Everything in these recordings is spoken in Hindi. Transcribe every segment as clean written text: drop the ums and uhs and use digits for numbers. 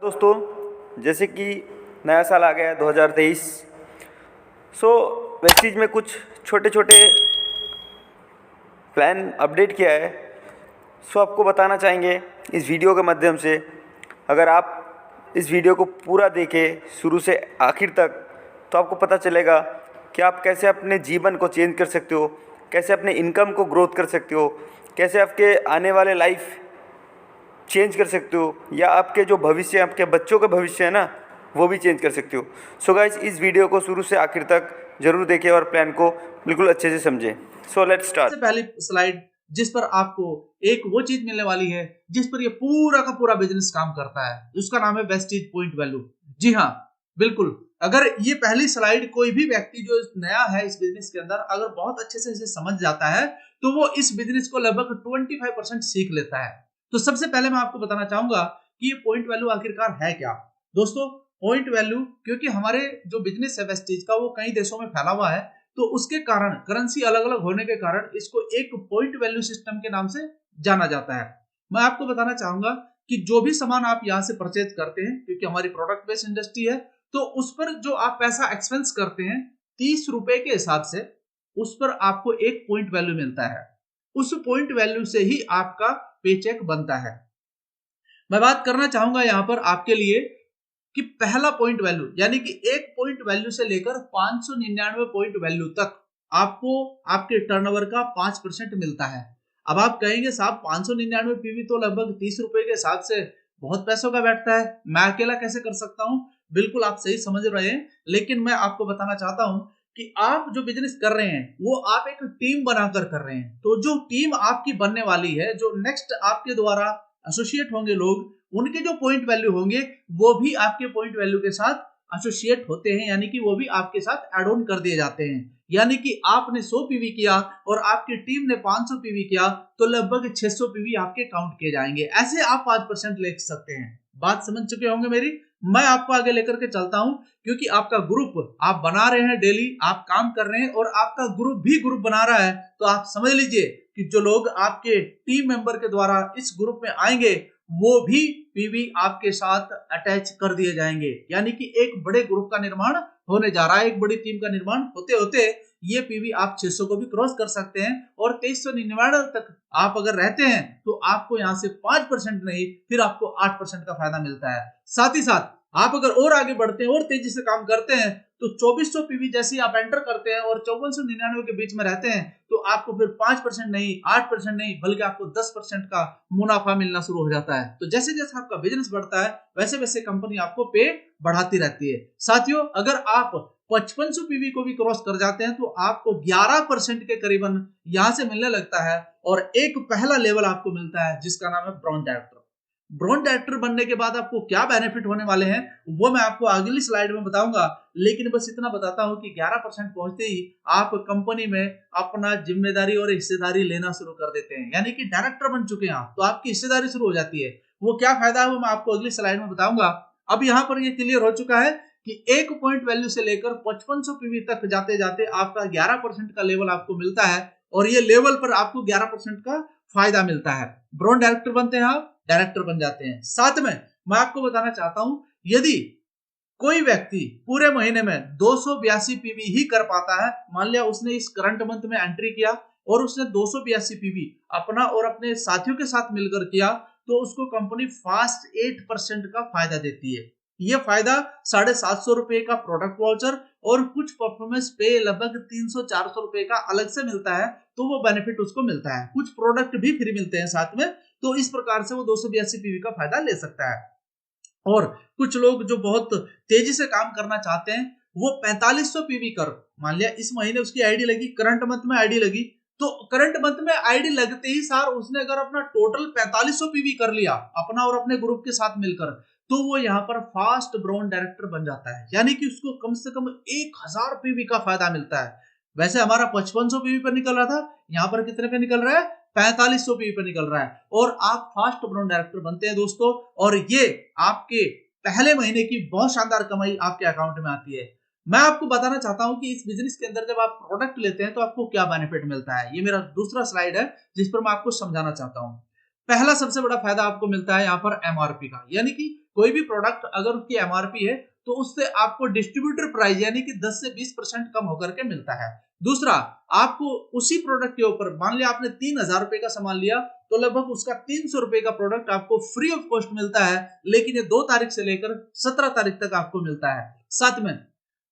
दोस्तों, जैसे कि नया साल आ गया है 2023। सो वेस्टीज में कुछ छोटे छोटे प्लान अपडेट किया है। सो आपको बताना चाहेंगे इस वीडियो के माध्यम से। अगर आप इस वीडियो को पूरा देखें शुरू से आखिर तक, तो आपको पता चलेगा कि आप कैसे अपने जीवन को चेंज कर सकते हो, कैसे अपने इनकम को ग्रोथ कर सकते हो, कैसे आपके आने वाले लाइफ चेंज कर सकते हो, या आपके जो भविष्य, आपके बच्चों का भविष्य है ना, वो भी चेंज कर सकते हो। सो गाइस, इस वीडियो को शुरू से आखिर तक जरूर देखें और प्लान को बिल्कुल अच्छे से समझें। So let's start. सबसे पहली स्लाइड जिस पर आपको एक वो चीज मिलने वाली है जिस पर ये पूरा का पूरा बिजनेस काम करता है, उसका नाम है वेस्टीज पॉइंट वैल्यू। जी हाँ, बिल्कुल। अगर ये पहली स्लाइड कोई भी व्यक्ति जो नया है इस बिजनेस के अंदर, अगर बहुत अच्छे से इसे समझ जाता है तो वो इस बिजनेस को लगभग 25% सीख लेता है। तो सबसे पहले मैं आपको बताना चाहूंगा कि ये पॉइंट वैल्यू आखिरकार है क्या। दोस्तों, पॉइंट वैल्यू, क्योंकि हमारे जो बिजनेस है वेस्टीज का वो कई देशों में फैला हुआ है, तो उसके कारण करेंसी अलग अलग होने के कारण इसको एक पॉइंट वैल्यू सिस्टम के नाम से जाना जाता है। मैं आपको बताना चाहूंगा कि जो भी सामान आप यहाँ से परचेज करते हैं, क्योंकि हमारी प्रोडक्ट बेस्ड इंडस्ट्री है, तो उस पर जो आप पैसा एक्सपेंस करते हैं 30 रुपए के हिसाब से, उस पर आपको एक पॉइंट वैल्यू मिलता है। उस पॉइंट वैल्यू से ही आपका पेचेक बनता है। मैं बात करना चाहूंगा यहाँ पर आपके लिए कि पहला पॉइंट वैल्यू, यानी कि एक पॉइंट वैल्यू से लेकर 599 पॉइंट वैल्यू तक आपको आपके टर्नओवर का 5% मिलता है। अब आप कहेंगे साहब 599 पीवी तो लगभग 30 रुपए के हिसाब से बहुत पैसों का बैठता है, मैं अकेला कैसे कर सकता हूं। बिल्कुल आप सही समझ रहे हैं, लेकिन मैं आपको बताना चाहता हूं कि आप जो बिजनेस कर रहे हैं वो आप एक टीम बनाकर कर रहे हैं। तो जो टीम आपकी बनने वाली है, जो नेक्स्ट आपके द्वारा एसोसिएट होंगे लोग, उनके जो पॉइंट वैल्यू होंगे वो भी आपके पॉइंट वैल्यू के साथ एसोसिएट होते हैं, यानी कि वो भी आपके साथ एड ऑन कर दिए जाते हैं। यानी कि आपने 100 पीवी किया और आपकी टीम ने 500 पीवी किया, तो लगभग 600 पीवी आपके काउंट किए जाएंगे। ऐसे आप 5% ले सकते हैं। बात समझ चुके होंगे मेरी। मैं आपको आगे लेकर के चलता हूं, क्योंकि आपका ग्रुप आप बना रहे हैं, डेली आप काम कर रहे हैं और आपका ग्रुप भी ग्रुप बना रहा है। तो आप समझ लीजिए कि जो लोग आपके टीम मेंबर के द्वारा इस ग्रुप में आएंगे वो भी पीवी आपके साथ अटैच कर दिए जाएंगे। यानी कि एक बड़े ग्रुप का निर्माण होने जा रहा है। एक बड़ी टीम का निर्माण होते होते ये पीवी आप 600 को भी क्रॉस कर सकते हैं, और 2399 तक आप अगर रहते हैं तो आपको यहां से 5% नहीं, फिर आपको 8% का फायदा मिलता है। साथ ही साथ आप अगर और आगे बढ़ते हैं और तेजी से काम करते हैं तो 2400 पीवी जैसे आप एंटर करते हैं और 5499 के बीच में रहते हैं, तो आपको फिर 5% नहीं, 8% नहीं, बल्कि आपको 10% का मुनाफा मिलना शुरू हो जाता है। तो जैसे जैसे आपका बिजनेस बढ़ता है वैसे वैसे कंपनी आपको पे बढ़ाती रहती है। साथियों, अगर आप 5500 पीवी को भी क्रॉस कर जाते हैं तो आपको 11% के करीबन यहां से मिलने लगता है, और एक पहला लेवल आपको मिलता है जिसका नाम है ब्रॉन्ज डायरेक्टर। ब्रॉन्ज डायरेक्टर बनने के बाद आपको क्या बेनिफिट होने वाले हैं वो मैं आपको अगली स्लाइड में बताऊंगा, लेकिन बस इतना बताता हूं कि 11% पहुंचते ही आप कंपनी में अपना जिम्मेदारी और हिस्सेदारी लेना शुरू कर देते हैं। यानी कि डायरेक्टर बन चुके हैं आप, तो आपकी हिस्सेदारी शुरू हो जाती है। वो क्या फायदा है वो मैं आपको अगली स्लाइड में बताऊंगा। अब यहाँ पर ये क्लियर हो चुका है कि एक पॉइंट वैल्यू से लेकर 5500 पीवी तक जाते जाते आपका 11% का लेवल आपको मिलता है, और ये लेवल पर आपको 11% का फायदा मिलता है। ब्रॉन्ज डायरेक्टर बनते हैं, आप डायरेक्टर बन जाते हैं। साथ में मैं आपको बताना चाहता हूं, यदि कोई व्यक्ति पूरे महीने में 282 पीवी ही कर पाता है, मान लिया उसने इस करंट मंथ में एंट्री किया और उसने 282 पीवी अपना और अपने साथियों के साथ मिलकर किया, तो उसको कंपनी फास्ट 8% का फायदा देती है। यह फायदा 750 रुपए का प्रोडक्ट वाउचर और कुछ परफॉर्मेंस पे लगभग 300-400 रुपए का अलग से मिलता है, तो वो बेनिफिट उसको मिलता है। कुछ प्रोडक्ट भी फ्री मिलते हैं साथ में, तो इस प्रकार से वो 282 पीवी का फायदा ले सकता है। और कुछ लोग जो बहुत तेजी से काम करना चाहते हैं वो 4500 पीवी कर, मान लिया इस महीने उसकी आईडी लगी, करंट मंथ में आईडी लगी, तो करंट मंथ में आईडी लगते ही सार उसने अगर अपना टोटल 4500 पीवी कर लिया अपना और अपने ग्रुप के साथ मिलकर, तो वो यहाँ पर फास्ट ब्रॉन्ज डायरेक्टर बन जाता है। यानी कि उसको कम से कम 1000 पीवी का फायदा मिलता है। वैसे हमारा 5500 पीवी पर निकल रहा था, यहाँ पर कितने पे निकल रहा है, 4500 पीवी पे निकल रहा है, और आप फास्ट ब्रॉन्ज डायरेक्टर बनते हैं दोस्तों। और ये आपके पहले महीने की बहुत शानदार कमाई आपके अकाउंट में आती है। मैं आपको बताना चाहता हूं कि इस बिजनेस के अंदर जब आप प्रोडक्ट लेते हैं तो आपको क्या बेनिफिट मिलता है। ये मेरा दूसरा स्लाइड है जिस पर मैं आपको समझाना चाहता हूं। पहला सबसे बड़ा फायदा आपको मिलता है यहाँ पर एमआरपी का, यानी कि कोई भी प्रोडक्ट अगर उसकी एमआरपी है तो उससे आपको डिस्ट्रीब्यूटर प्राइस यानी कि 10 से 20% कम होकर के मिलता है। दूसरा, आपको उसी प्रोडक्ट के ऊपर मान लिया आपने 3000 रुपए का सामान लिया तो लगभग उसका 300 रुपए का प्रोडक्ट आपको फ्री ऑफ कॉस्ट मिलता है, लेकिन ये 2 तारीख से लेकर 17 तारीख तक आपको मिलता है। साथ में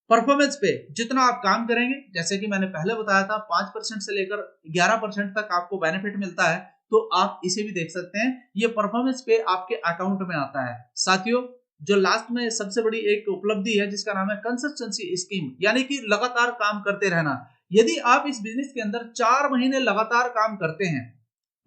परफॉर्मेंस पे जितना आप काम करेंगे, जैसे कि मैंने पहले बताया था 5% से लेकर 11% तक आपको बेनिफिट मिलता है, तो आप इसे भी देख सकते हैं। ये परफॉर्मेंस पे आपके अकाउंट में आता है। साथियों, जो लास्ट में सबसे बड़ी एक उपलब्धि है जिसका नाम है कंसिस्टेंसी स्कीम, यानी कि लगातार काम करते रहना। यदि आप इस बिजनेस के अंदर 4 महीने लगातार काम करते हैं,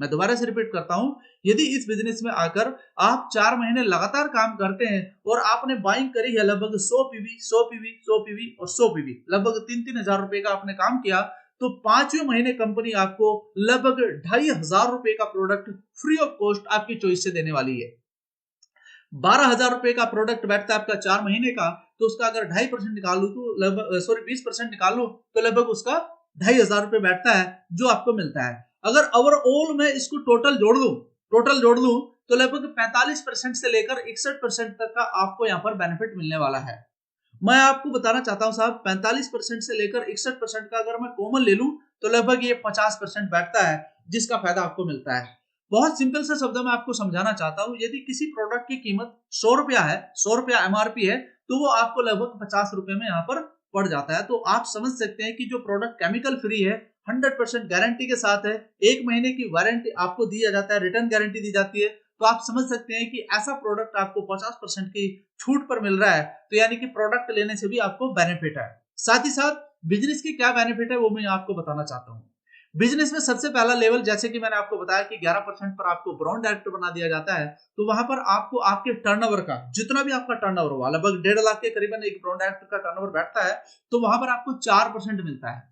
मैं दोबारा से रिपीट करता हूं, यदि इस बिजनेस में आकर आप 4 महीने लगातार काम करते हैं और आपने बाइंग करी है लगभग 100 पीवी, 100 पीवी, 100 पीवी और 100 पीवी, लगभग 3-3 हजार रुपए का आपने काम किया, तो 5वें महीने कंपनी आपको लगभग 2500 रुपए का प्रोडक्ट फ्री ऑफ कॉस्ट आपकी चॉइस से देने वाली है। 12,000 रुपए का प्रोडक्ट बैठता है आपका 4 महीने का, तो उसका अगर 2.5% निकाल लूं तो लगभग 20% निकाल लूं तो लगभग उसका 2,500 रुपए बैठता है जो आपको मिलता है। अगर ओवरऑल मैं इसको टोटल जोड़ लूं तो लगभग 45% से लेकर 61% तक का आपको यहाँ पर बेनिफिट मिलने वाला है। मैं आपको बताना चाहता हूं साहब, 45% से लेकर 61% का अगर मैं कॉमन ले लूं तो लगभग ये 50% बैठता है जिसका फायदा आपको मिलता है। बहुत सिंपल से शब्दों में आपको समझाना चाहता हूं, यदि किसी प्रोडक्ट की कीमत 100 रुपया है, 100 रुपया एमआरपी है, तो वो आपको लगभग 50 रुपए में यहाँ पर पड़ जाता है। तो आप समझ सकते हैं कि जो प्रोडक्ट केमिकल फ्री है, 100% गारंटी के साथ है, 1 महीने की वारंटी आपको दिया जाता है, रिटर्न गारंटी दी जाती है, तो आप समझ सकते हैं कि ऐसा प्रोडक्ट आपको 50% की छूट पर मिल रहा है, तो यानी कि प्रोडक्ट लेने से भी आपको बेनिफिट है। साथ ही साथ बिजनेस की क्या बेनिफिट है वो मैं आपको बताना चाहता हूँ। बिजनेस में सबसे पहला लेवल, जैसे कि मैंने आपको बताया कि 11% पर आपको ब्रांड डायरेक्टर बना दिया जाता है, तो वहां पर आपको आपके टर्नओवर का जितना भी आपका टर्नओवर हुआ, लगभग 1.5 लाख के करीबन एक ब्रांड डायरेक्टर का टर्नओवर बैठता है, तो वहां पर आपको 4% मिलता है,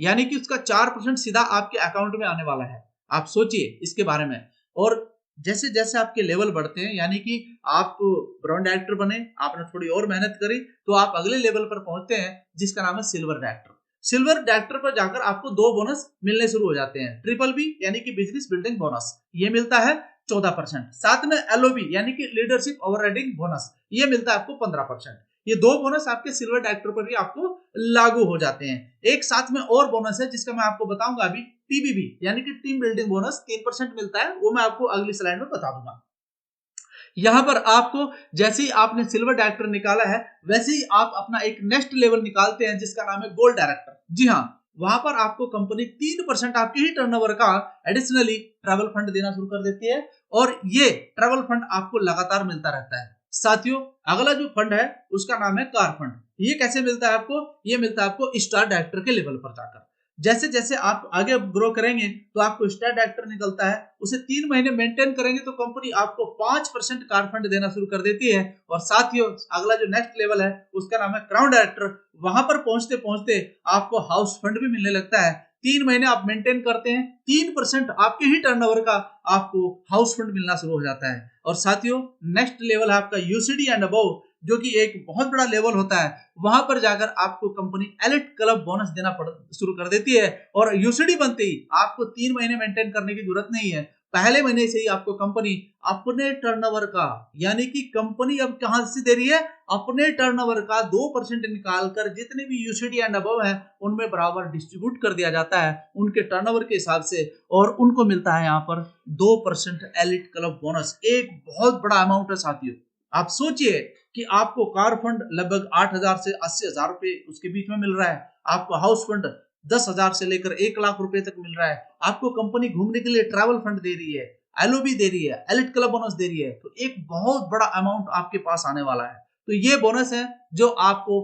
यानी कि उसका 4% सीधा आपके अकाउंट में आने वाला है। आप सोचिए इसके बारे में। और जैसे जैसे आपके लेवल बढ़ते हैं, यानी कि आप ब्रांड डायरेक्टर बने, आपने थोड़ी और मेहनत करी, तो आप अगले लेवल पर पहुंचते हैं जिसका नाम है सिल्वर डायरेक्टर। सिल्वर डायरेक्टर पर जाकर आपको 2 बोनस मिलने शुरू हो जाते हैं। ट्रिपल बी यानी कि बिजनेस बिल्डिंग बोनस, ये मिलता है 14%। साथ में एलओबी यानी कि लीडरशिप ओवरराइडिंग बोनस, ये मिलता है आपको 15%। ये 2 बोनस आपके सिल्वर डायरेक्टर पर भी आपको लागू हो जाते हैं। एक साथ में और बोनस है जिसका मैं आपको बताऊंगा अभी, टीबीबी यानी कि टीम बिल्डिंग बोनस 3% मिलता है, वो मैं आपको अगली स्लाइड में बता दूंगा। यहां पर आपको जैसे ही आपने सिल्वर डायरेक्टर निकाला है, वैसे ही आप अपना एक नेक्स्ट लेवल निकालते हैं जिसका नाम है गोल्ड डायरेक्टर। जी हाँ, वहां पर आपको कंपनी 3% आपके ही टर्नओवर का एडिशनली ट्रैवल फंड देना शुरू कर देती है, और ये ट्रैवल फंड आपको लगातार मिलता रहता है। साथियों, अगला जो फंड है उसका नाम है कार फंड। ये कैसे मिलता है आपको? ये मिलता है आपको स्टार डायरेक्टर के लेवल पर जाकर। जैसे जैसे आप आगे ग्रो करेंगे तो आपको स्टार डायरेक्टर निकलता है, उसे 3 महीने मेंटेन करेंगे तो कंपनी आपको 5% कार फंड देना शुरू कर देती है। और साथियों, अगला जो नेक्स्ट लेवल है उसका नाम है क्राउन डायरेक्टर। वहां पर पहुंचते पहुंचते आपको हाउस फंड भी मिलने लगता है। 3 महीने आप मेंटेन करते हैं, 3% आपके ही टर्नओवर का आपको हाउस फंड मिलना शुरू हो जाता है। और साथियों, नेक्स्ट लेवल है आपका यूसीडी एंड अबव, जो कि एक बहुत बड़ा लेवल होता है। वहां पर जाकर आपको कंपनी एलिट क्लब बोनस देना शुरू कर देती है, और यूसीडी बनते ही आपको 3 महीने मेंटेन करने की जरूरत नहीं है। पहले महीने से ही आपको कंपनी अपने टर्नओवर का, यानी कि कंपनी अब कहां से दे रही है, अपने टर्नओवर का 2% निकालकर जितने भी यूसीडी एंड अबव है उनमें बराबर डिस्ट्रीब्यूट कर दिया जाता है उनके टर्नओवर के हिसाब से, और उनको मिलता है यहाँ पर 2% एलिट क्लब बोनस। एक बहुत बड़ा अमाउंट है साथियों। आप सोचिए कि आपको कार फंड लगभग 8,000 से 80,000 रुपए उसके बीच में मिल रहा है, आपको हाउस फंड 10,000 से लेकर 1 लाख रुपए तक मिल रहा है, आपको कंपनी घूमने के लिए ट्रैवल फंड दे रही है, एलओबी दे रही है, एलिट क्लब बोनस दे रही है, तो एक बहुत बड़ा अमाउंट आपके पास आने वाला है। तो ये बोनस है जो आपको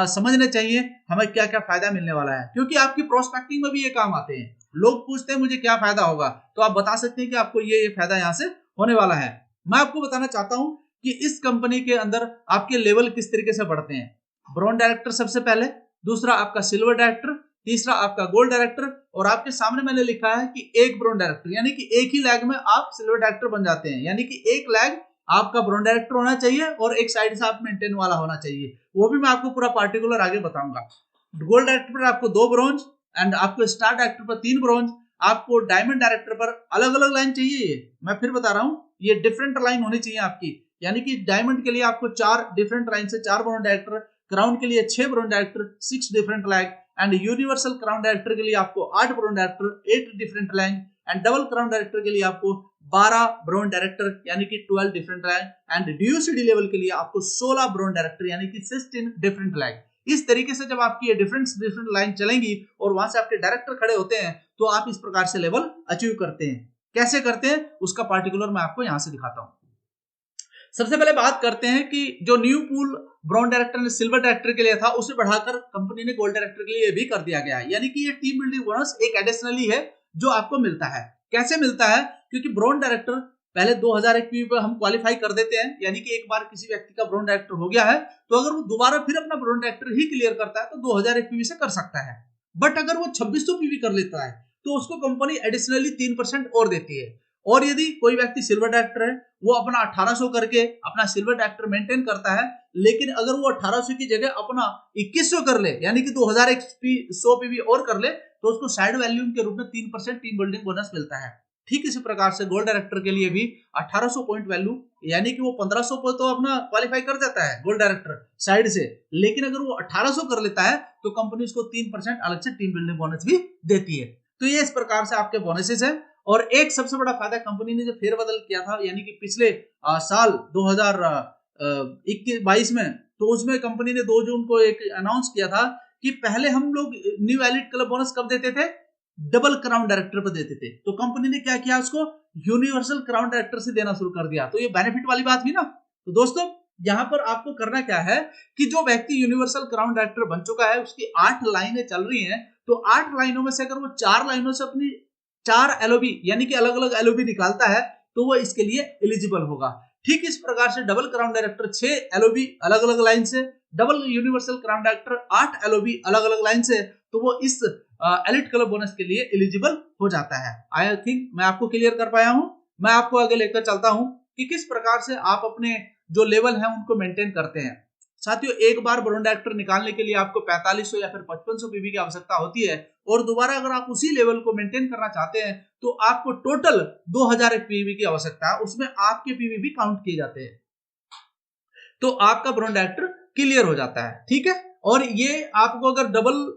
समझने चाहिए हमें क्या क्या फायदा मिलने वाला है, क्योंकि आपकी प्रोस्पेक्टिंग में भी ये काम आते हैं। लोग पूछते हैं मुझे क्या फायदा होगा, तो आप बता सकते हैं कि आपको ये फायदा यहाँ से होने वाला है। मैं आपको बताना चाहता हूं कि इस कंपनी के अंदर आपके लेवल किस तरीके से बढ़ते हैं। ब्रांड डायरेक्टर सबसे पहले, दूसरा आपका सिल्वर डायरेक्टर, तीसरा आपका गोल्ड डायरेक्टर, और आपके सामने मैंने लिखा है कि एक ब्रांड डायरेक्टर, यानी कि एक ही लैग में आप सिल्वर डायरेक्टर बन जाते हैं। यानी कि एक लैग आपका ब्रांड डायरेक्टर होना चाहिए और एक साइड से आप मेंटेन वाला होना चाहिए, वो भी मैं आपको पूरा पार्टिकुलर आगे बताऊंगा। गोल्ड डायरेक्टर पर आपको 2 ब्रॉन्ज, एंड आपको स्टार डायरेक्टर पर 3 ब्रॉन्ज, आपको डायमंड डायरेक्टर पर अलग अलग लाइन चाहिए। मैं फिर बता रहा हूं, ये डिफरेंट लाइन होनी चाहिए आपकी। यानी कि डायमंड के लिए आपको 4 डिफरेंट लाइन से 4 ब्रांड डायरेक्टर, क्राउन के लिए 6 brand director 6 different rank, and universal crown director के लिए आपको 8 brand director 8 different rank, and double crown director के लिए आपको 12 ब्रांड डायरेक्टर यानी कि 12 डिफरेंट रैंक, एंड डीयूसीडी लेवल के लिए आपको 16 ब्रांड डायरेक्टर यानी कि 16 डिफरेंट रैंक। इस तरीके से जब आपकी ये डिफरेंट लाइन चलेंगी और वहां से आपके डायरेक्टर खड़े होते हैं तो आप इस प्रकार से लेवल अचीव करते हैं। कैसे करते हैं उसका पार्टिकुलर मैं आपको यहां से दिखाता हूं। सबसे पहले बात करते हैं कि जो न्यू पूल ब्राउन डायरेक्टर ने सिल्वर डायरेक्टर के लिए था उसे बढ़ाकर कंपनी ने गोल्ड डायरेक्टर के लिए भी कर दिया गया है, यानी कि ये टीम बिल्डिंग बोनस एक एडिशनली है जो आपको मिलता है। कैसे मिलता है? क्योंकि ब्राउन डायरेक्टर पहले 2000 एक्पीवी पर हम क्वालिफाई कर देते हैं, यानी कि एक बार किसी व्यक्ति का ब्राउन डायरेक्टर हो गया है तो अगर वो दोबारा फिर अपना ब्राउन डायरेक्टर ही क्लियर करता है तो 2000 एक्पीवी से कर सकता है। बट अगर वो 2600 पीवी कर लेता है तो उसको कंपनी एडिशनली 3% और देती है। और यदि कोई व्यक्ति सिल्वर डायरेक्टर है वो अपना 1800 करके अपना सिल्वर डायरेक्टर मेंटेन करता है, लेकिन अगर वो 1800 की जगह अपना 2100 कर ले यानी कि 2100 पीवी और कर ले तो उसको साइड वैल्यूम के रूप में 3% टीम बिल्डिंग बोनस मिलता है। ठीक इसी प्रकार से गोल्ड डायरेक्टर के लिए भी 1800 पॉइंट वैल्यू यानी कि वो 1500 पर तो अपना क्वालिफाई कर जाता है गोल्ड डायरेक्टर साइड से, लेकिन अगर वो 1800 कर लेता है तो कंपनी उसको 3% अलग से टीम बिल्डिंग बोनस भी देती है। तो ये इस प्रकार से आपके बोनसेस है। और एक सबसे बड़ा फायदा कंपनी ने जो फेरबदल किया था यानी कि पिछले साल 2021-22 में, तो उसमें कंपनी ने 2 जून को एक अनाउंस किया था कि पहले हम लोग न्यू एलिट क्लब बोनस कब देते थे? डबल क्राउन डायरेक्टर पर देते थे। तो कंपनी ने क्या किया, उसको यूनिवर्सल क्राउन डायरेक्टर से देना शुरू कर दिया। तो ये बेनिफिट वाली बात हुई ना। तो दोस्तों यहाँ पर आपको करना क्या है कि जो व्यक्ति यूनिवर्सल क्राउन डायरेक्टर बन चुका है उसकी 8 लाइनें चल रही हैं, तो 8 लाइनों में से अगर वो 4 लाइनों से अपनी 4 एलओबी यानी कि अलग अलग एलओबी निकालता है तो वो इसके लिए एलिजिबल होगा। ठीक इस प्रकार से डबल क्राउन डायरेक्टर 6 एलओबी अलग अलग लाइन से, double universal crown director 8 LOB अलग अलग लाइन से, तो वो इस एलिट क्लब बोनस के लिए एलिजिबल हो जाता है। आई थिंक मैं आपको क्लियर कर पाया हूं। मैं आपको आगे लेकर चलता हूं कि किस प्रकार से आप अपने जो लेवल है उनको मेंटेन करते हैं। साथियों एक बार ब्राउन डायरेक्टर निकालने के लिए आपको 4500 या फिर 5500 पीवी की आवश्यकता होती है, और दोबारा अगर आप उसी लेवल को मेंटेन करना चाहते हैं तो आपको टोटल 2000 पीवी की आवश्यकता है, उसमें आपके पीवी भी काउंट किए जाते हैं, तो आपका ब्राउन डायरेक्टर क्लियर हो जाता है। ठीक है, और ये आपको अगर डबल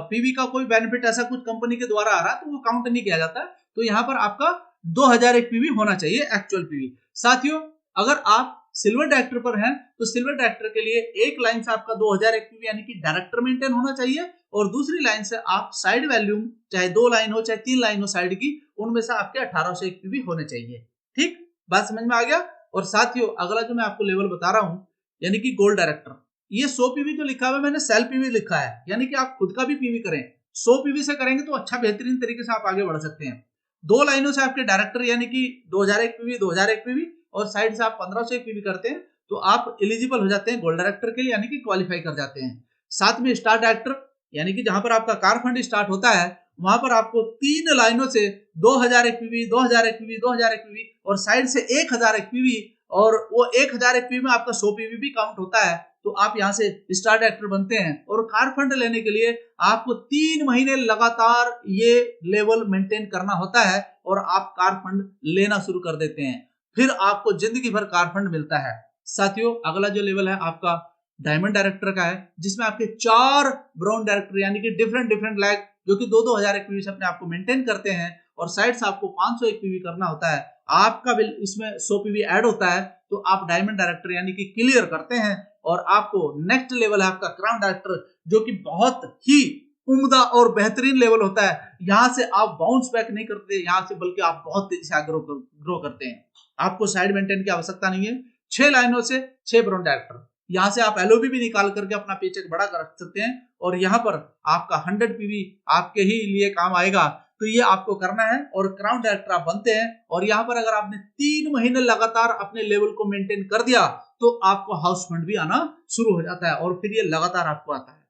पीवी का कोई बेनिफिट ऐसा कुछ कंपनी के द्वारा आ रहा है तो वो काउंट नहीं किया जाता। तो यहाँ पर आपका 2000 पीवी होना चाहिए एक्चुअल पीवी। साथियों अगर आप सिल्वर डायरेक्टर पर हैं तो सिल्वर डायरेक्टर के लिए एक लाइन से आपका 2000 पीवी यानी कि डायरेक्टर मेंटेन होना चाहिए, और दूसरी लाइन से आप साइड वैल्यूम चाहे 2 लाइन हो चाहे 3 लाइन हो साइड की, उनमें से आपके 1800 पीवी होने चाहिए। ठीक, बात समझ में आ गया। और साथियों अगला जो मैं आपको लेवल बता रहा हूं यानी कि गोल्ड डायरेक्टर, ये 100 पीवी जो लिखा हुआ है मैंने सेल पीवी लिखा है, यानी कि आप खुद का भी पीवी करें। 100 पीवी से करेंगे तो अच्छा बेहतरीन तरीके से आप आगे बढ़ सकते हैं। 2 लाइनों से आपके डायरेक्टर यानी कि 2000 पीवी 2000 पीवी और साइड से आप 1500 पीवी करते हैं तो आप एलिजिबल हो जाते हैं गोल्ड डायरेक्टर के लिए, यानी कि क्वालिफाई कर जाते हैं। साथ में स्टार डायरेक्टर यानी कि जहां पर आपका कार फंड स्टार्ट होता है वहां पर आपको 3 लाइनों से 2000 पीवी 2000 पीवी 2000 पीवी और साइड से 1000 पीवी, और वो 1000 पीवी में आपका 100 पीवी भी काउंट होता है, तो आप यहां से स्टार डायरेक्टर बनते हैं। और कार फंड लेने के लिए आपको 3 महीने लगातार ये लेवल मेंटेन करना होता है और आप कार फंड लेना शुरू कर देते हैं, फिर आपको जिंदगी भर कार फंड मिलता है। साथियों अगला जो लेवल है आपका डायमंड डायरेक्टर का है, जिसमें आपके 4 ब्राउन डायरेक्टर यानी कि डिफरेंट लैग जो कि 2-2000 पीवी से अपने आप को मेंटेन करते हैं, और साइड से आपको 500 पीवी करना होता है। आपका बिल इसमें 100 पीवी ऐड होता है तो आप डायमंड डायरेक्टर यानी कि क्लियर करते हैं, और आपको नेक्स्ट लेवल है आपका क्राउन डायरेक्टर, जो कि बहुत ही उम्दा और बेहतरीन लेवल होता है। यहां से आप बाउंस बैक नहीं करते यहां से, बल्कि आप बहुत तेजी से ग्रो करते हैं। आपको साइड मेंटेन की आवश्यकता नहीं है। 6 लाइनों से 6 ब्राउन डायरेक्टर, यहां से आप एलओबी भी निकाल करके अपना पेचेक बड़ा कर सकते हैं, और यहां पर आपका 100 पीवी आपके ही लिए काम आएगा। तो ये आपको करना है और क्राउन डायरेक्टर आप बनते हैं, और यहां पर अगर आपने 3 महीने लगातार अपने लेवल को मेंटेन कर दिया तो आपको हाउस फंड भी आना शुरू हो जाता है, और फिर ये लगातार आपको आता है।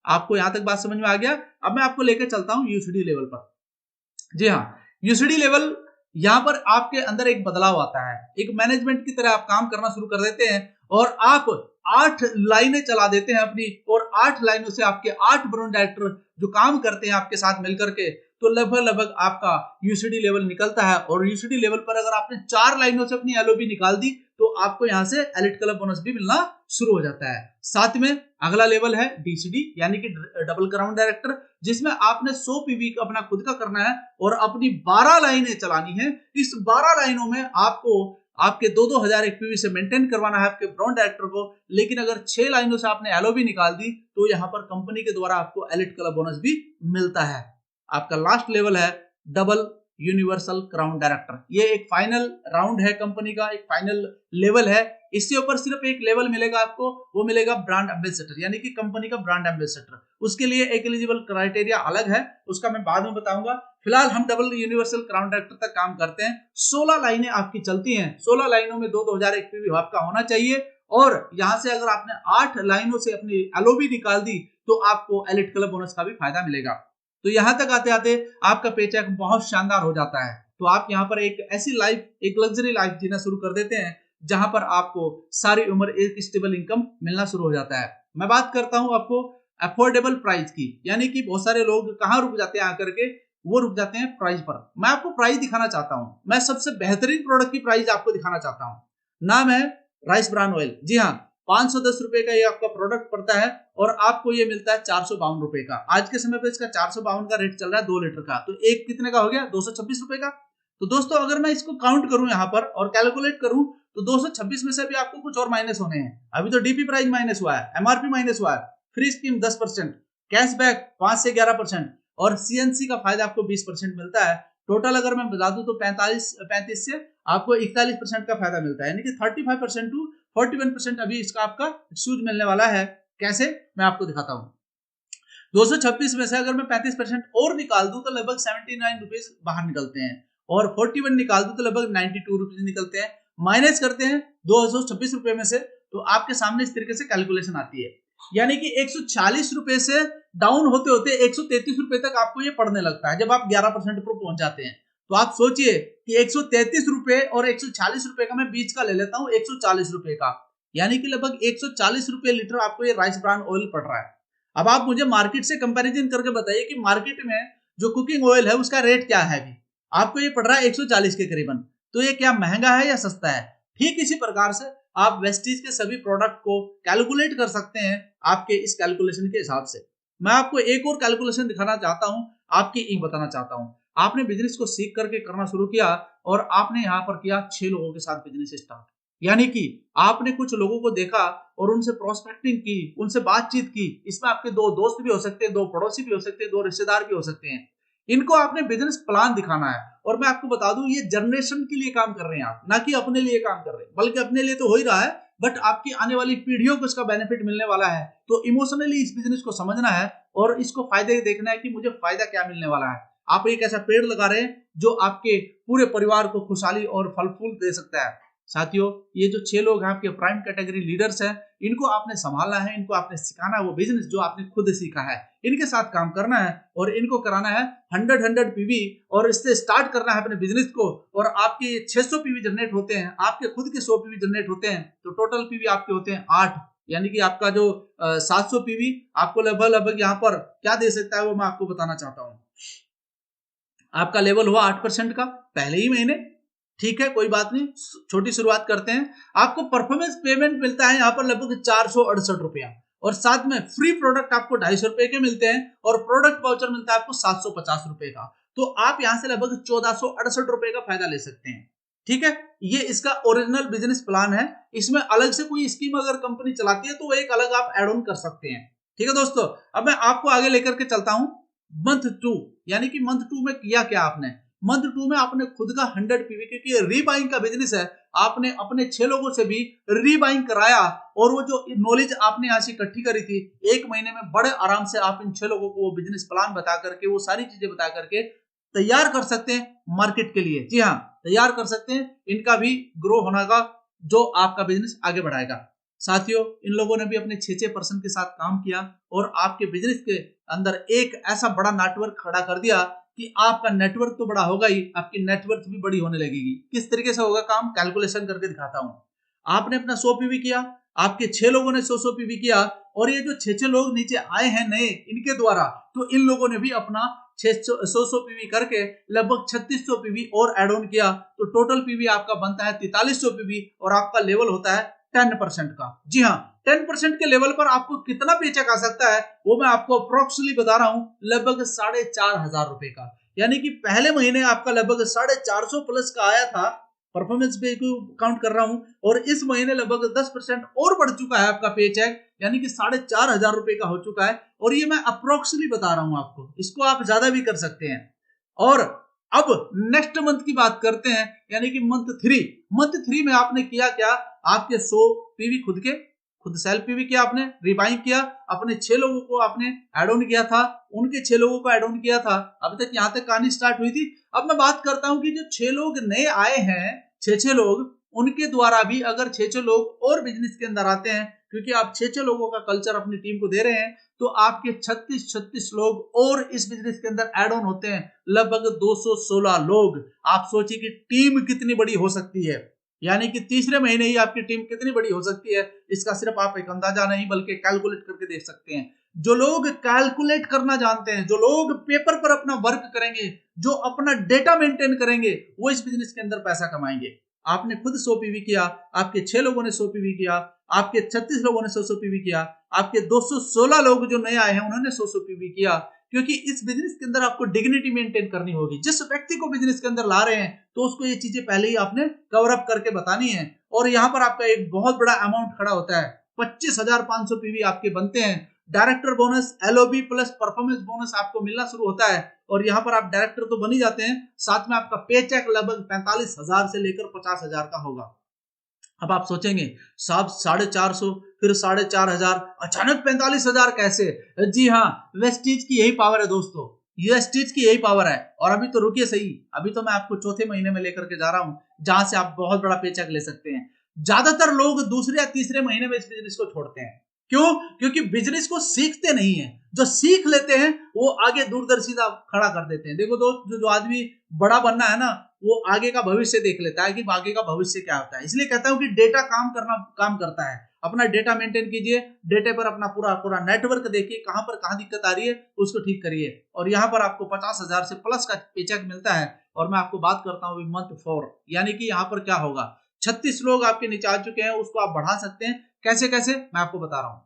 आपको यहां तक बात समझ में आ गया। अब मैं आपको लेकर चलता हूं यूसीडी लेवल पर। जी हाँ, यूसीडी लेवल यहां पर आपके अंदर एक बदलाव आता है, एक मैनेजमेंट की तरह आप काम करना शुरू कर देते हैं, और आप 8 लाइनें चला देते हैं अपनी, और 8 लाइनों से आपके 8 ब्राउन डायरेक्टर जो काम करते हैं आपके साथ मिलकर के, तो लगभग आपका यूसीडी लेवल निकलता है। और यूसीडी लेवल पर अगर आपने 4 लाइनों से अपनी एलओबी निकाल दी तो आपको यहाँ से एलिट क्लब बोनस भी मिलना शुरू हो जाता है। साथ में अगला लेवल है डीसीडी यानी कि डबल क्राउन डायरेक्टर, जिसमें आपने 100 पीवी अपना खुद का करना है और अपनी 12 लाइनें चलानी है। इस 12 लाइनों में आपको आपके 2-2 हजार पीवी से मेंटेन करवाना है आपके ब्राउन डायरेक्टर को। लेकिन अगर 6 लाइनों से आपने एलओबी निकाल दी तो यहाँ पर कंपनी के द्वारा आपको एलिट क्लब बोनस भी मिलता है। आपका लास्ट लेवल है डबल यूनिवर्सल क्राउन डायरेक्टर। ये एक फाइनल राउंड है कंपनी का, एक फाइनल लेवल है। इससे ऊपर सिर्फ एक लेवल मिलेगा आपको, वो मिलेगा ब्रांड एम्बेसडर यानी कि कंपनी का ब्रांड एम्बेसडर। उसके लिए एक एलिजिबल क्राइटेरिया अलग है, उसका मैं बाद में बताऊंगा। फिलहाल हम डबल यूनिवर्सल क्राउन डायरेक्टर तक काम करते हैं। 16 लाइनें आपकी चलती हैं, 16 लाइनों में 2-2 हजार पीवी आपका होना चाहिए। और यहां से अगर आपने 8 लाइनों से अपनी एलओबी निकाल दी तो आपको एलिट क्लब बोनस का भी फायदा मिलेगा। तो यहां तक आते आते आपका पेचेक बहुत शानदार हो जाता है। तो आप यहाँ पर एक ऐसी लाइफ, एक लग्जरी लाइफ जीना शुरू कर देते हैं जहां पर आपको सारी उम्र एक स्टेबल इनकम मिलना शुरू हो जाता है। मैं बात करता हूं आपको अफोर्डेबल प्राइस की, यानी कि बहुत सारे लोग कहां रुक जाते हैं आकर के, वो रुक जाते हैं प्राइस पर। मैं आपको प्राइस दिखाना चाहता हूं, मैं सबसे बेहतरीन प्रोडक्ट की प्राइस आपको दिखाना चाहता हूं। नाम है राइस ब्रान ऑयल। जी हाँ, 510 रुपए का ये आपका प्रोडक्ट पड़ता है और आपको ये मिलता है 452 रुपए का। आज के समय पे इसका 452 का रेट चल रहा है 2 लीटर का, तो एक कितने का हो गया, 226 रुपए का। तो दोस्तों अगर मैं इसको काउंट करूं यहाँ पर और कैलकुलेट करूं तो 226 में से भी आपको कुछ और माइनस होने हैं। अभी तो डीपी प्राइस माइनस हुआ है, एमआरपी माइनस हुआ है, फ्री स्कीम 10%, कैशबैक 5 से 11% और सीएनसी का फायदा आपको 20% मिलता है। टोटल अगर मैं बता दूं तो 35 से आपको 41% का फायदा मिलता है, यानी कि 35% टू 41% अभी इसका आपका एक्सक्यूज मिलने वाला है। कैसे, मैं आपको दिखाता हूं। 226 में से अगर मैं 35% और निकाल दूं तो लगभग 79 रुपीज बाहर निकलते हैं और 41 निकाल दूं तो लगभग 92 रुपीज निकलते हैं। माइनस करते हैं 226 रुपए में से तो आपके सामने इस तरीके से कैलकुलेशन आती है, यानी कि 140 रुपए से डाउन होते होते 133 रुपए तक आपको ये पड़ने लगता है जब आप 11% पर पहुंच जाते हैं। तो आप सोचिए कि 133 रुपए और 140 रुपए का मैं बीच का ले लेता हूं 140 रुपए का, यानी कि लगभग 140 रुपए लीटर आपको ये राइस ब्रान ऑयल पड़ रहा है। अब आप मुझे मार्केट से कंपैरिजन करके बताइए कि मार्केट में जो कुकिंग ऑयल है उसका रेट क्या है। अभी आपको ये पड़ रहा है 140 के करीबन, तो ये क्या महंगा है या सस्ता है। ठीक इसी प्रकार से आप वेस्टीज के सभी प्रोडक्ट को कैलकुलेट कर सकते हैं आपके इस कैलकुलेशन के हिसाब से। मैं आपको एक और कैलकुलेशन दिखाना चाहता हूं, आपकी इंक बताना चाहता हूं। आपने बिजनेस को सीख करके करना शुरू किया और आपने यहां पर किया 6 लोगों के साथ बिजनेस स्टार्ट, यानी कि आपने कुछ लोगों को देखा और उनसे प्रोस्पेक्टिंग की, उनसे बातचीत की। इसमें आपके 2 दोस्त भी हो सकते हैं, 2 पड़ोसी भी हो सकते हैं, 2 रिश्तेदार भी हो सकते हैं। इनको आपने बिजनेस प्लान दिखाना है। और मैं आपको बता दूं ये जनरेशन के लिए काम कर रहे हैं आप, ना कि अपने लिए काम कर रहे हैं, बल्कि अपने लिए तो हो ही रहा है बट आपकी आने वाली पीढ़ियों को इसका बेनिफिट मिलने वाला है। तो इमोशनली इस बिजनेस को समझना है और इसको फायदे देखना है कि मुझे फायदा क्या मिलने वाला है। आप एक ऐसा पेड़ लगा रहे हैं जो आपके पूरे परिवार को खुशहाली और फल फूल दे सकता है। साथियों, ये जो 6 लोग हैं आपके प्राइम कैटेगरी लीडर्स हैं, इनको आपने संभालना है, इनको आपने सिखाना है वो बिजनेस जो आपने खुद सीखा है। इनके साथ काम करना है और इनको कराना है 100 पीवी और इससे स्टार्ट करना है अपने बिजनेस को। और आपके 600 पीवी जनरेट होते हैं, आपके खुद के 100 पीवी जनरेट होते हैं, तो टोटल पीवी आपके होते हैं 8, यानी कि आपका जो 700 पीवी आपको लगभग यहाँ पर क्या दे सकता है वो मैं आपको बताना चाहता हूँ। आपका लेवल हुआ 8% का पहले ही महीने, ठीक है, कोई बात नहीं, छोटी शुरुआत करते हैं। आपको परफॉर्मेंस पेमेंट मिलता है यहाँ पर लगभग 468 रुपया और साथ में फ्री प्रोडक्ट आपको 250 रुपए के मिलते हैं और प्रोडक्ट वाउचर मिलता है आपको 750 रुपए का। तो आप यहाँ से लगभग 1468 रुपए का फायदा ले सकते हैं। ठीक है, ये इसका ओरिजिनल बिजनेस प्लान है। इसमें अलग से कोई स्कीम अगर कंपनी चलाती है तो वो एक अलग आप एड ऑन कर सकते हैं। ठीक है दोस्तों, अब मैं आपको आगे लेकर के चलता हूं मंथ 2, यानी कि मंथ 2 में किया क्या आपने। मंथ 2 में आपने खुद का 100 पीवी, क्योंकि रीबाइंग का बिजनेस है, आपने अपने 6 लोगों से भी रीबाइंग कराया और वो जो नॉलेज आपने यहाँ से इकट्ठी करी थी, एक महीने में बड़े आराम से आप इन 6 लोगों को बिजनेस प्लान बता करके, वो सारी चीजें बता करके तैयार कर सकते हैं मार्केट के लिए। जी हाँ, तैयार कर सकते हैं, इनका भी ग्रो होना का जो आपका बिजनेस आगे बढ़ाएगा। साथियों, इन लोगों ने भी अपने 6 पर्सन के साथ काम किया और आपके बिजनेस के अंदर एक ऐसा बड़ा नेटवर्क खड़ा कर दिया कि आपका नेटवर्क तो बड़ा होगा ही, आपकी नेटवर्क भी बड़ी होने लगेगी। किस तरीके से होगा काम, कैलकुलेशन करके दिखाता हूं। आपने अपना 100 पीवी किया, आपके 6 लोगों ने 100 पीवी किया और ये जो 6 लोग नीचे आए हैं नए, इनके द्वारा, तो इन लोगों ने भी अपना 100 पीवी करके लगभग 3600 पीवी और एड ऑन किया तो टोटल पीवी आपका बनता है 4300 पीवी और आपका लेवल होता है 10% का। जी हाँ, 10% के लेवल पर आपको कितना पेचेक आ सकता है वो मैं आपको अप्रोक्सीमेटली बता रहा हूं, लगभग 4500 रुपए का। यानी कि पहले महीने आपका लगभग 450 प्लस का आया था, परफॉर्मेंस पे काउंट कर रहा हूं, और इस महीने लगभग 10% और बढ़ चुका है आपका पेचेक, यानी कि 4500 रुपए का हो चुका है। और ये मैं अप्रोक्सीमेटली बता रहा हूं आपको, इसको आप ज्यादा भी कर सकते हैं। और अब नेक्स्ट मंथ की बात करते हैं, यानी कि मंथ थ्री में आपने किया क्या, आपके 100 पीवी खुद सेल्फ पीवी किया, आपने रिबाइंग किया, अपने 6 लोगों को आपने एड ऑन किया था, उनके 6 लोगों को एड ऑन किया था। अभी तक यहां तक कहानी स्टार्ट हुई थी। अब मैं बात करता हूं कि जो 6 लोग नए आए हैं, 6 लोग, उनके द्वारा भी अगर 6 लोग और बिजनेस के अंदर आते हैं, क्योंकि आप 6 लोगों का कल्चर अपनी टीम को दे रहे हैं, तो आपके 36 लोग और इस बिजनेस के अंदर एड ऑन होते हैं, लगभग 216 लोग। आप सोचिए कि टीम कितनी बड़ी हो सकती है, यानी कि तीसरे महीने ही आपकी टीम कितनी बड़ी हो सकती है, इसका सिर्फ आप एक अंदाजा नहीं बल्कि कैलकुलेट करके देख सकते हैं। जो लोग कैलकुलेट करना जानते हैं, जो लोग पेपर पर अपना वर्क करेंगे, जो अपना डेटा मेंटेन करेंगे, वो इस बिजनेस के अंदर पैसा कमाएंगे। आपने खुद 100 पीवी किया, आपके 6 लोगों ने 100 पीवी किया, आपके 36 लोगों ने 100 पीवी किया, आपके 216 लोग जो नए आए हैं उन्होंने 100 पीवी किया, क्योंकि इस बिजनेस के अंदर आपको डिग्निटी मेंटेन करनी होगी। जिस व्यक्ति को बिजनेस के अंदर ला रहे हैं तो उसको ये चीजें पहले ही आपने कवर अप करके बतानी है। और यहाँ पर आपका एक बहुत बड़ा अमाउंट खड़ा होता है, 25,500 पीवी आपके बनते हैं। Director bonus, LOB plus performance bonus आपको मिलना शुरू होता है, और यहाँ पर आप डायरेक्टर तो बन ही जाते हैं, साथ में आपका पे चेक लगभग 45,000 से लेकर 50,000 का होगा। अब आप सोचेंगे साहब 450, फिर 4,500, अचानक 45,000 कैसे? जी हाँ, वेस्टीज की यही पावर है दोस्तों, वेस्टीज की यही पावर है। और अभी तो रुकिए सही, अभी तो मैं आपको चौथे महीने में लेकर के जा रहा हूं, जहां से आप बहुत बड़ा पेचेक ले सकते हैं। ज्यादातर लोग दूसरे या तीसरे महीने में इस बिजनेस को छोड़ते हैं। क्यों? क्योंकि बिजनेस को सीखते नहीं है। जो सीख लेते हैं वो आगे दूरदर्शिता खड़ा कर देते हैं। देखो दोस्त, जो आदमी बड़ा बनना है ना, वो आगे का भविष्य देख लेता है कि आगे का भविष्य क्या होता है। इसलिए कहता हूं कि डेटा काम करता है। अपना डेटा मेंटेन कीजिए, डेटा पर अपना पूरा नेटवर्क देखिए, कहां पर कहां दिक्कत आ रही है उसको ठीक करिए। और यहाँ पर आपको 50,000 से प्लस का पेचेक मिलता है। और मैं आपको बात करता हूँ मंथ 4, यानी कि यहाँ पर क्या होगा, 36 लोग आपके नीचे आ चुके हैं, उसको आप बढ़ा सकते हैं। कैसे कैसे मैं आपको बता रहा हूँ।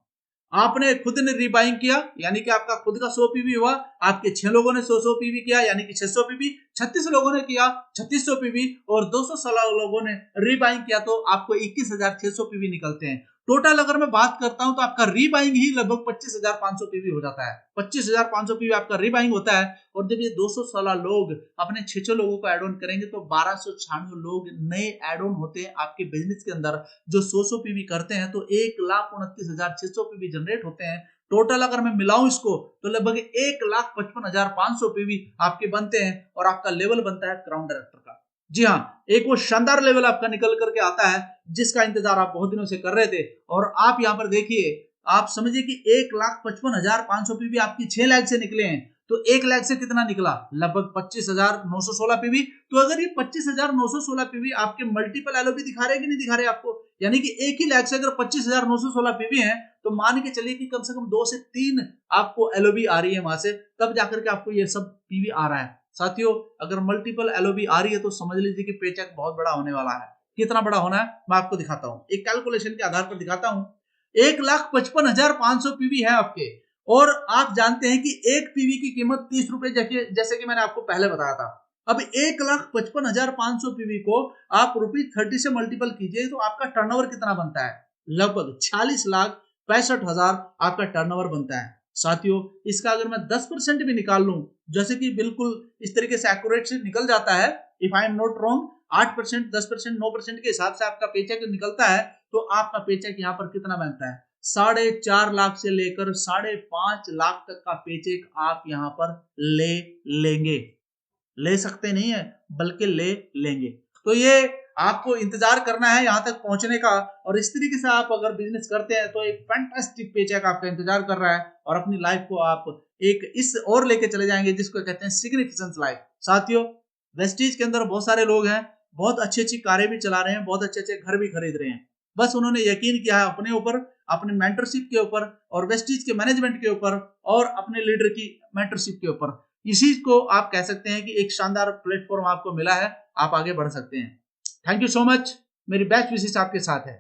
आपने खुद ने रीबाइंग किया, यानी कि आपका खुद का 100 पीवी हुआ, आपके 6 लोगों ने 100 पीवी किया, यानी कि 600 पीवी, 36 लोगों ने किया 3600 पीवी, और 216 लोगों ने रीबाइंग किया, तो आपको 21,600 पीवी निकलते हैं। टोटल अगर मैं बात करता हूं तो आपका रीबाइंग ही लगभग 25,500 पीवी हो जाता है। 25,500 पीवी आपका रीबाइंग होता है। और जब ये 216 लोग अपने 6 लोगों को एड ऑन करेंगे तो 1296 लोग नए एड ऑन होते हैं आपके बिजनेस के अंदर। जो 100 पीवी करते हैं तो 1,29,600 पीवी जनरेट होते हैं। टोटल अगर मैं मिलाऊं इसको तो लगभग 1,55,500 पीवी आपके बनते हैं, और आपका लेवल बनता है क्राउन डायरेक्टर का। जी हाँ, एक वो शानदार लेवल आपका निकल करके आता है जिसका इंतजार आप बहुत दिनों से कर रहे थे। और आप यहाँ पर देखिए, आप समझिए कि 1,55,500 पीवी आपकी 6 लाख से निकले हैं, तो 1 लाख से कितना निकला, लगभग 25,916 पीवी। तो अगर ये 25,916 पीवी आपके मल्टीपल एलओबी दिखा रहे कि नहीं दिखा रहे आपको, यानी कि एक ही लाख से अगर 25,916 पीवी है, तो मान के चलिए कि कम से कम 2 से 3 आपको एलओबी आ रही है वहां से, तब जाकर के आपको ये सब पीवी आ रहा है। साथियों, अगर मल्टीपल एलओबी आ रही है तो समझ लीजिए कि पेचेक बहुत बड़ा होने वाला है। कितना बड़ा होना है मैं आपको दिखाता हूं, एक कैलकुलेशन के आधार पर दिखाता हूं। 1,55,500 पीवी है आपके, और आप जानते हैं कि एक पीवी की कीमत 30 रुपए, जैसे कि मैंने आपको पहले बताया था। अब 1,55,500 पीवी को आप ₹30 से मल्टीपल कीजिए तो आपका टर्नओवर कितना बनता है, लगभग 46,65,000 आपका टर्नओवर बनता है। साथियों, इसका अगर मैं 10% भी निकाल लूं, जैसे कि बिल्कुल इस तरीके से एक्यूरेट से निकल जाता है, if I am not wrong, 8%, 10%, 9% के हिसाब से आपका पेचेक निकलता है, तो आपका पेचेक यहाँ पर कितना बनता है, 4.5 लाख से लेकर 5.5 लाख तक का पेचेक आप यहाँ पर ले लेंगे। ले सकते नहीं है बल्कि ले लेंगे। तो ये आपको इंतजार करना है यहाँ तक पहुंचने का, और इस तरीके से आप अगर बिजनेस करते हैं तो एक फैंटास्टिक पेचेक आपका इंतजार कर रहा है, और अपनी लाइफ को आप एक इस और लेके चले जाएंगे जिसको कहते हैं सिग्निफिकेंस लाइफ। साथियों, वेस्टीज के अंदर बहुत सारे लोग हैं, बहुत अच्छी अच्छी कारें भी चला रहे हैं, बहुत अच्छे अच्छे घर भी खरीद रहे हैं, बस उन्होंने यकीन किया है अपने ऊपर, अपने मेंटरशिप के ऊपर, और वेस्टीज के मैनेजमेंट के ऊपर, और अपने लीडर की मेंटरशिप के ऊपर। इसी को आप कह सकते हैं कि एक शानदार प्लेटफॉर्म आपको मिला है, आप आगे बढ़ सकते हैं। थैंक यू सो मच, मेरी बेस्ट विशेष आपके साथ है।